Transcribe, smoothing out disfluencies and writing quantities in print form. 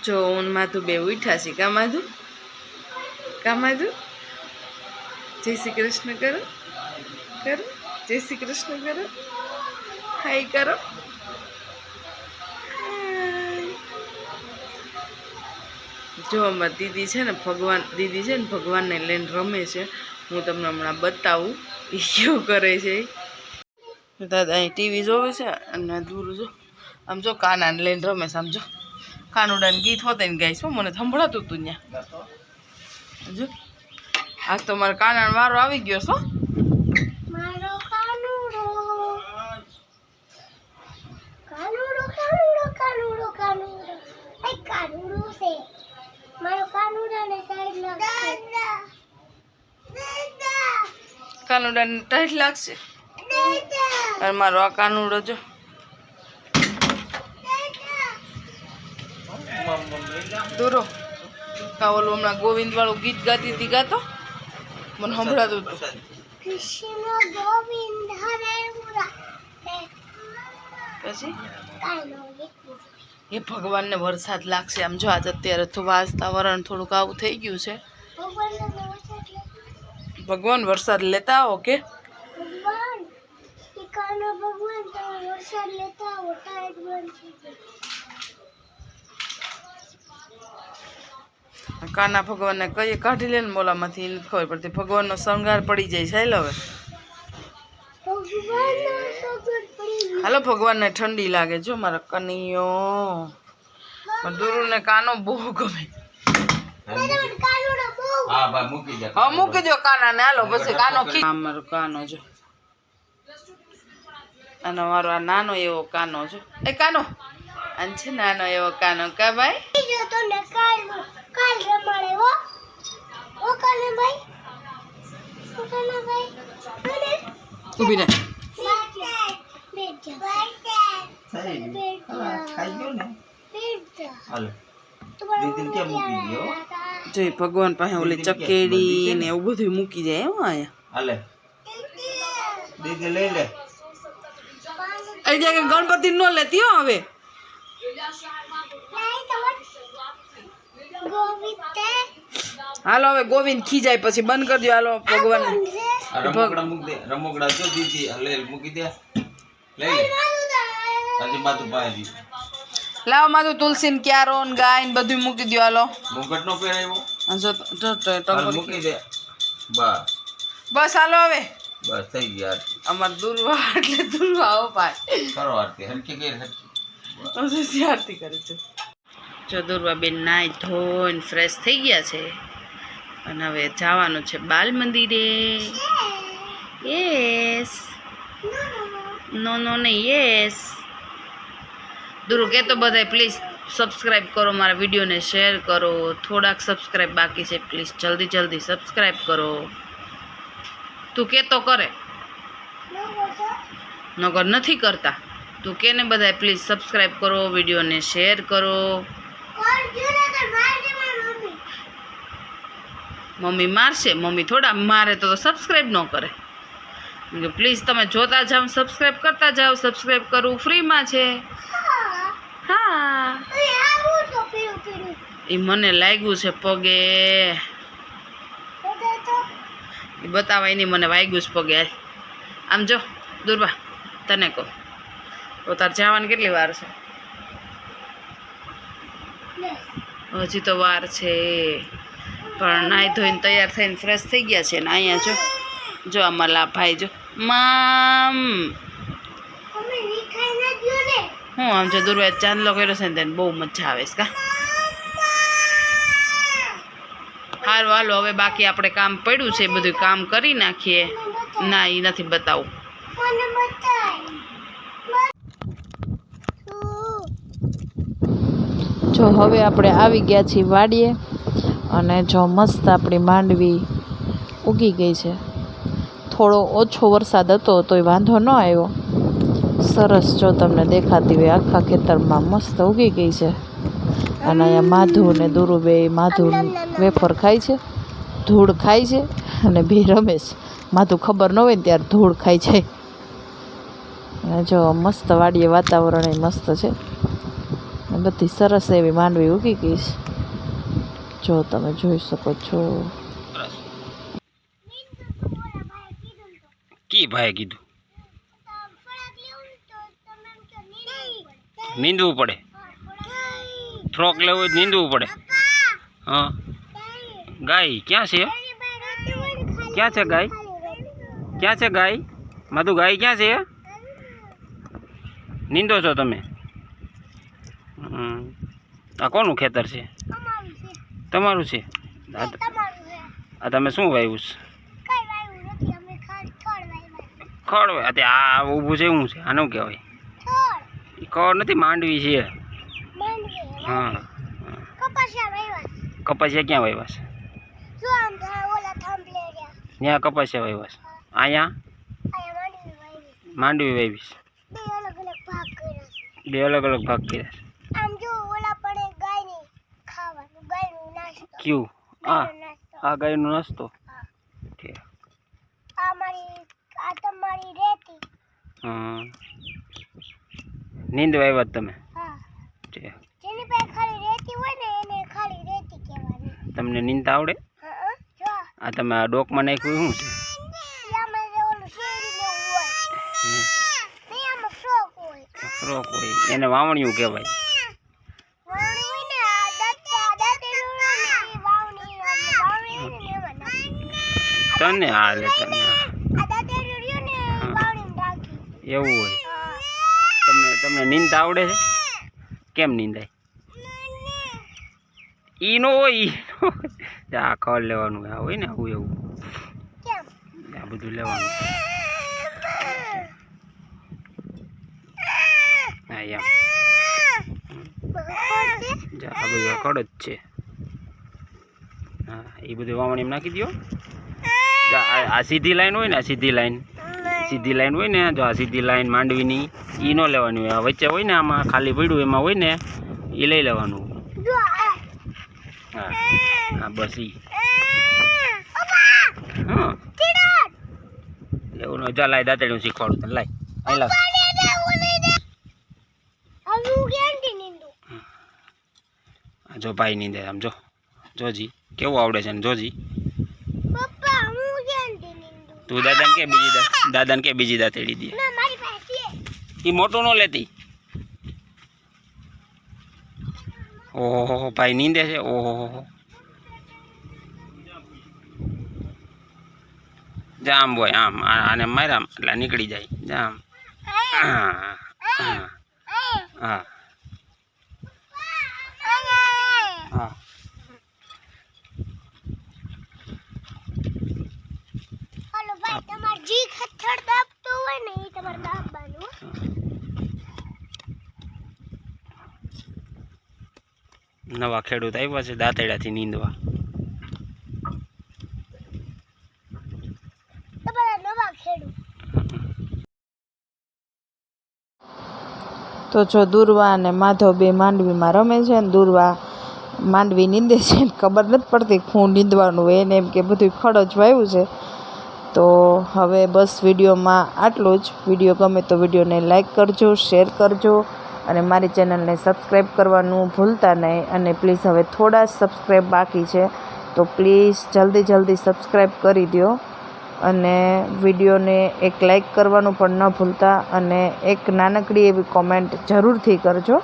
જો હું માધુ બે ઉઠ્યા છે. કા માધુ? કા માધુ? જય શ્રી કૃષ્ણ કરો. કરો જય શ્રી કૃષ્ણ કરો. હાય કરો. જો અમારી દીદી છે ને ભગવાનને લઈને રમે છે. હું તમને હમણાં બતાવું એ કેવું કરે છે. દાદા અહીં ટીવી જોવે છે અને દૂર જો આમ જો કાનાને લઈને રમે છે. આમ જો કાનુડાને ગીત હોતે ને ગાઈશ. મને સંભળાતું હતું ત્યાં જો. આજ તો મારા કાનાનો વારો આવી ગયો છો. કાનુડાને ટાઈટ લાગશે. અને મારો આ કાનુડો જો દૂરો કા ઓલું હમણાં ગોવિંદ વાળું ગીત ગાતી હતી ગાતો મને સંભળાતું હતું. પછી એ ભગવાનને વરસાદ લાગશે. આમ જો આજ અત્યારે તો વાતાવરણ થોડુંક આવું થઈ ગયું છે. ભગવાન વરસાદ લેતા આવો કે કાના ભગવાનને કઈ કાઢી લે ને મોલામાંથી નથી ખબર પડતી. ભગવાનનો શણગાર પડી જાય છે. હવે હાલો ભગવાનને ઠંડી લાગે. જો મારા કનૈયો દુરુને કાનો બહુ ગમે. હા મૂકી દો કાનાને. હાલો પછી કાનો મારો કાનો જો અને મારો આ નાનો એવો કાનો જો. એ કાનો આન છે નાનો એવો કાનો. કા ભાઈ ઉભી રહે. જો ભગવાન પાસે ઓલી ચકેડી ને એવું બધું મૂકી જાય. એમ અહીંયા ગણપતિ નો લેતી હો. હવે હાલો હવે ગોવિંદ ખીજાય પછી બંધ કરી દો. હાલો ભગવાન રમકડા જો દીધી લે મૂકી દે. લઈ લે માથું પાય લાવ માથું તુલસી ને ક્યારો ને ગાય ને બધું મૂકી દો. હાલો મુકટ નો પહેરાયો મૂકી દે. બસ હાલો હવે બસ થઈ ગયા. અમાર દુર્વા એટલે દુર્વા આવો ભાઈ કરો આરતી હરકી કે હરકી આરતી કરે છે. જો દુર્વા બેન નાઈ ધોઈને ફ્રેશ થઈ ગયા છે અને હવે જવાનું છે બાલ મંદિરે. યસ નો નહીં યસ. દુરુ કે તો બધાય પ્લીઝ સબસ્ક્રાઈબ કરો મારા વિડીયોને, શેર કરો. થોડાક સબસ્ક્રાઈબ બાકી છે. પ્લીઝ જલ્દી સબસ્ક્રાઈબ કરો. તું કે તો કરે નગર નથી કરતા. તું કે ને બધાય પ્લીઝ સબસ્ક્રાઈબ કરો, વિડીયોને શેર કરો. મમ્મી મારશે. મમ્મી થોડા મારે તો સબસ્ક્રાઈબ ન કરે. પ્લીઝ તમે જોતા જાઓ, સબસ્ક્રાઈબ કરતા જાઓ. સબસ્ક્રાઈબ કરવું ફ્રીમાં છે. હા એ મને લાગ્યું છે પગે. એ બતાવાય નહીં મને વાગ્યું છે પગે. આમ જો દુર્વા તને કહું તો તાર જવાની કેટલી વાર છે? હજી તો વાર છે. પણ નાહી ધોઈને તૈયાર થઈને ફ્રેશ થઈ ગયા છે ને અહીંયા જો અમારા ભાઈ જો મામ હું આમ જો દુર્વા ચાંદલો કર્યો છે ને તેને બહુ મજા આવે છે. કા સારું હાલો હવે બાકી આપણે કામ પડ્યું છે બધું કામ કરી નાખીએ. ના એ નથી બતાવું. જો હવે આપણે આવી ગયા છીએ વાડીએ અને જો મસ્ત આપણી માંડવી ઉગી ગઈ છે. થોડો ઓછો વરસાદ હતો તોય વાંધો ન આવ્યો. સરસ જો તમને દેખાતી હોય આખા ખેતરમાં મસ્ત ઉગી ગઈ છે. અને અહીંયા માધુ ને દુરુબે માધુ વેફર ખાય છે, ધૂળ ખાય છે અને બે રમેશ. માધુ ખબર ન હોય ને ત્યારે ધૂળ ખાઈ જાય. અને જો મસ્ત વાડીએ વાતાવરણ મસ્ત છે. બધી સરસ એવી માંડવી ઉગી ગઈ છે. જો તમે જોઈ શકો છો. કી ભાઈ કીધું નીંદવું પડે, ફ્રોક લેવું હોય તો નીંદવું પડે. હા, ગાય ક્યાં છે? ક્યાં છે ગાય? ક્યાં છે ગાય? માધુ ગાય ક્યાં છે? નીંદો છો તમે? આ કોનું ખેતર છે? તમારું છે? આ તમે શું વાવ્યું છે? ખડ આ ઊભું છે શું છે? આનું કહેવાય ખડ નથી, માંડવી છે. હા, કપાસિયા ક્યાં વાવ્યા છે? ત્યાં કપાસિયા વાવ્યા છે. અહીંયા માંડવી વાવી છે. બે અલગ અલગ ભાગ કર્યા છે. ક્યું? આ ગાયનો નાસ્તો. હા, નીંદ વાવ્યા તમે? તમને નીંદ આવડે? આ તમે આ ડોકમાં નાખ્યું શું છે? ફ્રોક હોય એને વાવણિયું કહેવાય. તને હાલે તને એવું હોય. તમને નીંદ આવડે છે? કેમ નીંદાય? ઈ નો હોય, આ ખડ લેવાનું હોય ને, આવું એવું આ બધું લેવાનું. હા એમ આ બધું ખડ જ છે. હા, એ બધું વાવણી એમ નાખી દો. આ સીધી લાઈન હોય ને, આ સીધી લાઈન હોય ને, જો આ સીધી લાઈન માંડવીની એ ન લેવાની હોય. આ વચ્ચે હોય ને, આમાં ખાલી પડ્યું એમાં હોય ને, એ લઈ લેવાનું. હા હા, બસ ઈ. હા, એવું ન જા, લાય દાંતેડું શીખવાડું તને. લાય અહીં લાવ. જો ભાઈ નીંદે આમ, જો જોજી કેવું આવડે છે ને, જોજી. તું દાદાને કે બીજી દાંતેડી દે. એ મોટું ન લેતી. ઓહો, ભાઈ નીંદે છે. ઓહો, જામ બોય આમ આને માર્યા એટલે નીકળી જાય. જામ. હા હા હા હા. નવા ખેડૂત આવ્યા છે દાંતેડાથી નીંદવા. તો જો દુર્વા અને માધવ બે માંડવીમાં રમે છે ને દુર્વા માંડવી નીંદે છે ને ખબર નથી પડતી હું નીંદવાનું હોય એને, એમ કે બધું ખડ જ વાવ્યું છે. તો હવે બસ વિડીયોમાં આટલું જ. વિડીયો ગમે તો વિડીયોને લાઈક કરજો, શેર કરજો અને મારી ચેનલને સબસ્ક્રાઈબ કરવાનું ભૂલતા નહીં. અને પ્લીઝ હવે થોડા સબસ્ક્રાઈબ બાકી છે તો પ્લીઝ જલ્દી સબસ્ક્રાઈબ કરી દો. અને વિડીયોને એક લાઈક કરવાનું પણ ન ભૂલતા અને એક નાનકડી એવી કોમેન્ટ જરૂરથી કરજો.